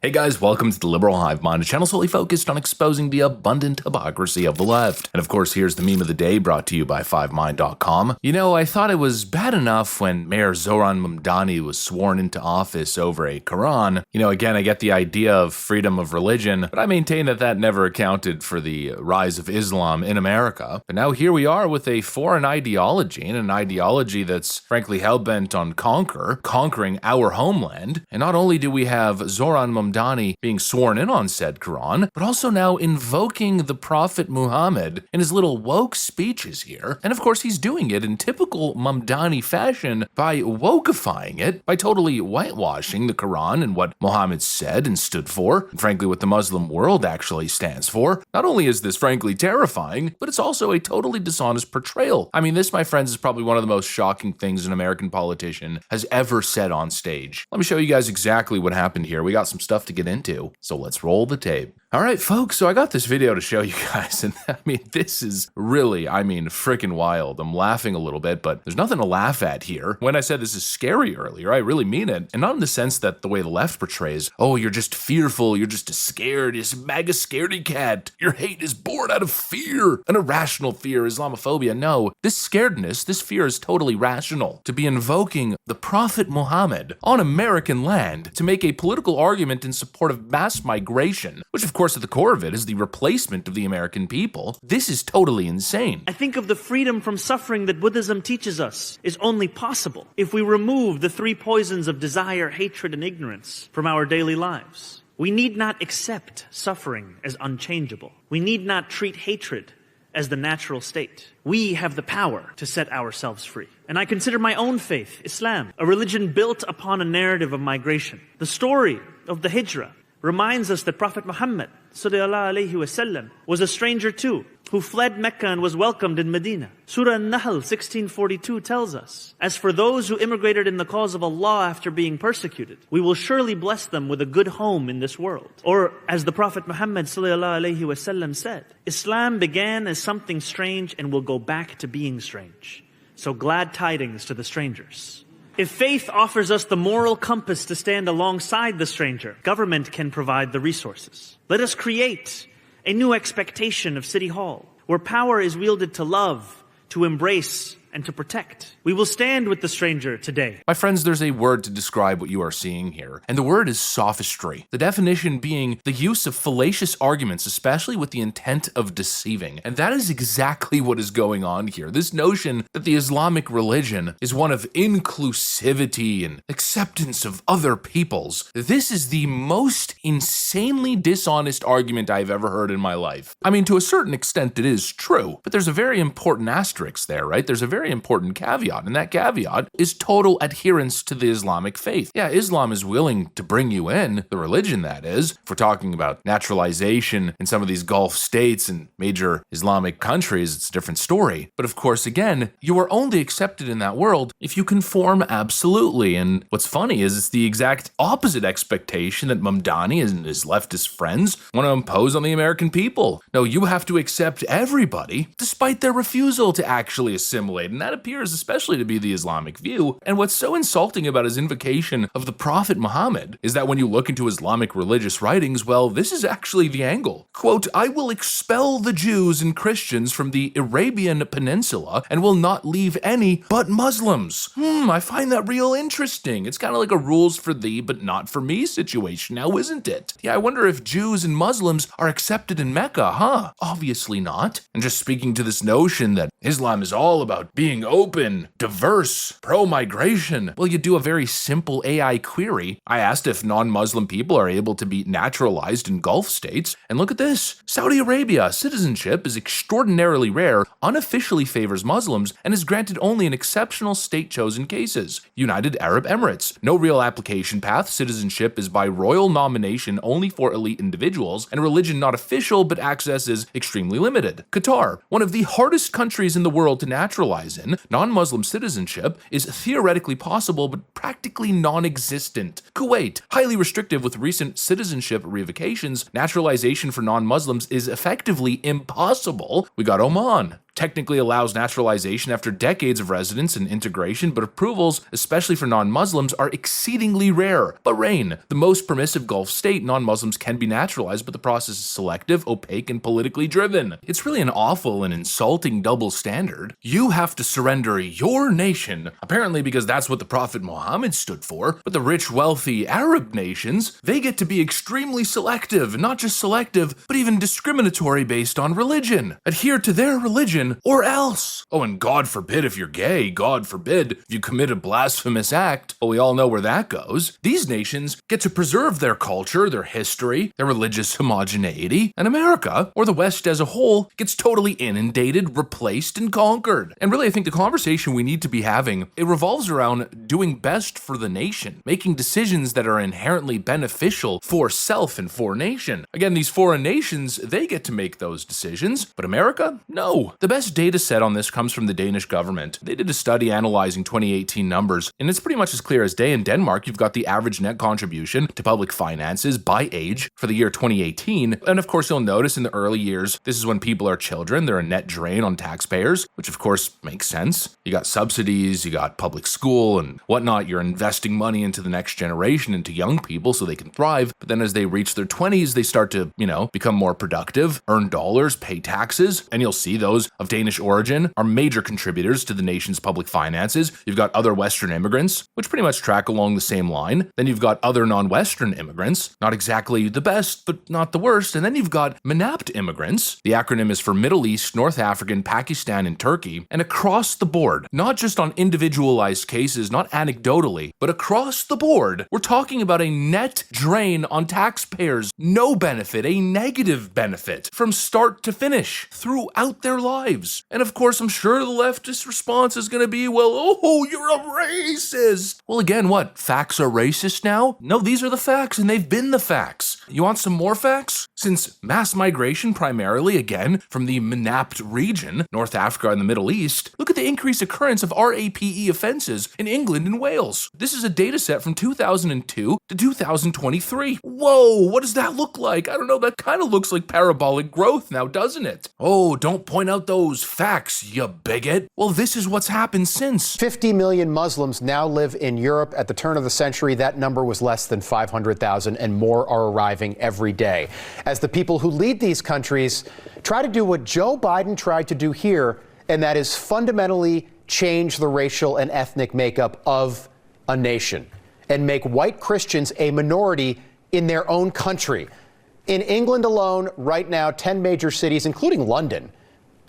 Hey guys, welcome to the Liberal Hive Mind, a channel solely focused on exposing the abundant hypocrisy of the left. And of course, here's the meme of the day brought to you by 5mind.com. You know, I thought it was bad enough when Mayor Zoran Mamdani was sworn into office over a Quran. You know, again, I get the idea of freedom of religion, but I maintain that that never accounted for the rise of Islam in America. But now here we are with a foreign ideology, and an ideology that's frankly hell-bent on conquering our homeland. And not only do we have Zoran Mamdani being sworn in on said Quran, but also now invoking the Prophet Muhammad in his little woke speeches here. And of course, he's doing it in typical Mamdani fashion by wokeifying it, by totally whitewashing the Quran and what Muhammad said and stood for, and frankly what the Muslim world actually stands for. Not only is this frankly terrifying, but it's also a totally dishonest portrayal. I mean, this, my friends, is probably one of the most shocking things an American politician has ever said on stage. Let me show you guys exactly what happened here. We got some stuff to get into, so let's roll the tape. All right, folks, so I got this video to show you guys, and I mean, this is really, freaking wild. I'm laughing a little bit, but there's nothing to laugh at here. When I said this is scary earlier, I really mean it, and not in the sense that the way the left portrays, oh, you're just fearful, you're just scared, you're a MAGA scaredy cat, your hate is born out of fear, an irrational fear, Islamophobia. No, this scaredness, this fear is totally rational. To be invoking the Prophet Muhammad on American land to make a political argument in support of mass migration, which of course at the core of it is the replacement of the American people. This is totally insane. I think of the freedom from suffering that Buddhism teaches us is only possible if we remove the three poisons of desire, hatred, and ignorance from our daily lives. We need not accept suffering as unchangeable. We need not treat hatred as the natural state. We have the power to set ourselves free. And I consider my own faith, Islam, a religion built upon a narrative of migration. The story of the Hijrah reminds us that Prophet Muhammad ﷺ was a stranger too, who fled Mecca and was welcomed in Medina. Surah An-Nahl 1642 tells us, as for those who immigrated in the cause of Allah after being persecuted, we will surely bless them with a good home in this world. Or as the Prophet Muhammad ﷺ said, Islam began as something strange and will go back to being strange. So glad tidings to the strangers. If faith offers us the moral compass to stand alongside the stranger, government can provide the resources. Let us create a new expectation of City Hall, where power is wielded to love, to embrace, and to protect. We will stand with the stranger today. My friends, there's a word to describe what you are seeing here, and the word is sophistry. The definition being the use of fallacious arguments, especially with the intent of deceiving. And that is exactly what is going on here. This notion that the Islamic religion is one of inclusivity and acceptance of other peoples. This is the most insanely dishonest argument I've ever heard in my life. I mean, to a certain extent it is true, but there's a very important asterisk there, right? There's a very important caveat, and that caveat is total adherence to the Islamic faith. Yeah, Islam is willing to bring you in, the religion that is. If we're talking about naturalization in some of these Gulf states and major Islamic countries, it's a different story. But of course, again, you are only accepted in that world if you conform absolutely. And what's funny is it's the exact opposite expectation that Mamdani and his leftist friends want to impose on the American people. No, you have to accept everybody despite their refusal to actually assimilate, and that appears especially to be the Islamic view. And what's so insulting about his invocation of the Prophet Muhammad is that when you look into Islamic religious writings, well, this is actually the angle. Quote, I will expel the Jews and Christians from the Arabian Peninsula and will not leave any but Muslims. I find that real interesting. It's kind of like a rules for thee but not for me situation now, isn't it? Yeah, I wonder if Jews and Muslims are accepted in Mecca, huh? Obviously not. And just speaking to this notion that Islam is all about being open, diverse, pro-migration. Well, you do a very simple AI query. I asked if non-Muslim people are able to be naturalized in Gulf states, and look at this. Saudi Arabia citizenship is extraordinarily rare, unofficially favors Muslims, and is granted only in exceptional state-chosen cases. United Arab Emirates, no real application path, citizenship is by royal nomination only for elite individuals, and religion not official, but access is extremely limited. Qatar, one of the hardest countries in the world to naturalize in, non-Muslim citizenship is theoretically possible but practically non-existent. Kuwait, highly restrictive with recent citizenship revocations, naturalization for non-Muslims is effectively impossible. We got Oman, technically allows naturalization after decades of residence and integration, but approvals, especially for non-Muslims, are exceedingly rare. Bahrain, the most permissive Gulf state, non-Muslims can be naturalized, but the process is selective, opaque, and politically driven. It's really an awful and insulting double standard. You have to surrender your nation, apparently because that's what the Prophet Muhammad stood for, but the rich, wealthy Arab nations, they get to be extremely selective, not just selective, but even discriminatory based on religion. Adhere to their religion or else. Oh, and God forbid if you're gay, God forbid if you commit a blasphemous act. Well, we all know where that goes. These nations get to preserve their culture, their history, their religious homogeneity, and America, or the West as a whole, gets totally inundated, replaced, and conquered. And really, I think the conversation we need to be having, it revolves around doing best for the nation, making decisions that are inherently beneficial for self and for nation. Again, these foreign nations, they get to make those decisions, but America? No. The best data set on this comes from the Danish government. They did a study analyzing 2018 numbers, and it's pretty much as clear as day. In Denmark, you've got the average net contribution to public finances by age for the year 2018, and of course you'll notice in the early years, this is when people are children, they're a net drain on taxpayers, which of course makes sense. You got subsidies, you got public school and whatnot, you're investing money into the next generation, into young people so they can thrive, but then as they reach their 20s, they start to, become more productive, earn dollars, pay taxes, and you'll see those of Danish origin are major contributors to the nation's public finances. You've got other Western immigrants, which pretty much track along the same line. Then you've got other non-Western immigrants, not exactly the best, but not the worst. And then you've got MNAPT immigrants. The acronym is for Middle East, North African, Pakistan, and Turkey. And across the board, not just on individualized cases, not anecdotally, but across the board, we're talking about a net drain on taxpayers. No benefit, a negative benefit from start to finish throughout their lives. And of course, I'm sure the leftist response is going to be, well, oh, you're a racist. Well, again, what? Facts are racist now? No, these are the facts, and they've been the facts. You want some more facts? Since mass migration primarily, again, from the MNAPT region, North Africa and the Middle East, look at the increased occurrence of RAPE offenses in England and Wales. This is a data set from 2002 to 2023. Whoa, what does that look like? I don't know, that kind of looks like parabolic growth now, doesn't it? Oh, don't point out those facts, you bigot. Well, this is what's happened since. 50 million Muslims now live in Europe. At the turn of the century, that number was less than 500,000, and more are arriving every day. As the people who lead these countries try to do what Joe Biden tried to do here, and that is fundamentally change the racial and ethnic makeup of a nation and make white Christians a minority in their own country. In England alone, right now, 10 major cities, including London,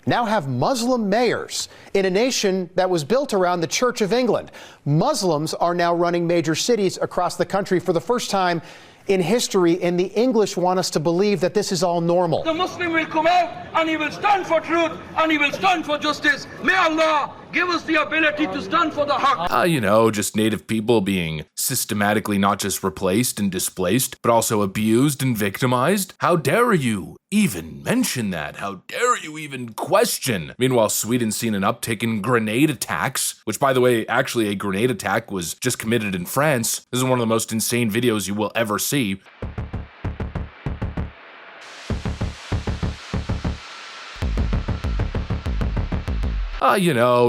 now have Muslim mayors in a nation that was built around the Church of England. Muslims are now running major cities across the country for the first time in history, and the English want us to believe that this is all normal. The Muslim will come out and he will stand for truth and he will stand for justice. May Allah give us the ability to stand for the haqq. Just native people being systematically not just replaced and displaced, but also abused and victimized. How dare you even mention that? How dare you even question? Meanwhile, Sweden's seen an uptick in grenade attacks, which, by the way, actually a grenade attack was just committed in France. This is one of the most insane videos you will ever see.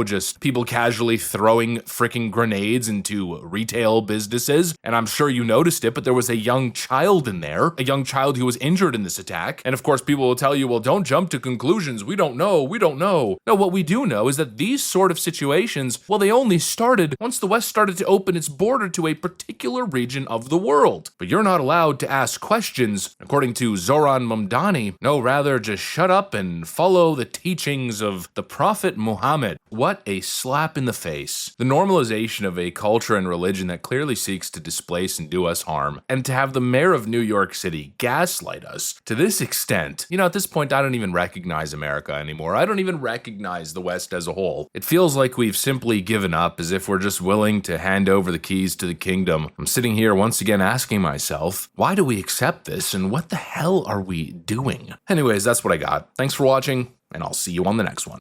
Just people casually throwing freaking grenades into retail businesses. And I'm sure you noticed it, but there was a young child in there, a young child who was injured in this attack. And of course, people will tell you, well, don't jump to conclusions. We don't know. No, what we do know is that these sort of situations, well, they only started once the West started to open its border to a particular region of the world. But you're not allowed to ask questions, according to Zoran Mamdani. No, rather just shut up and follow the teachings of the Prophet Muhammad. What a slap in the face. The normalization of a culture and religion that clearly seeks to displace and do us harm. And to have the mayor of New York City gaslight us to this extent. At this point, I don't even recognize America anymore. I don't even recognize the West as a whole. It feels like we've simply given up, as if we're just willing to hand over the keys to the kingdom. I'm sitting here once again asking myself, why do we accept this and what the hell are we doing? Anyways, that's what I got. Thanks for watching, and I'll see you on the next one.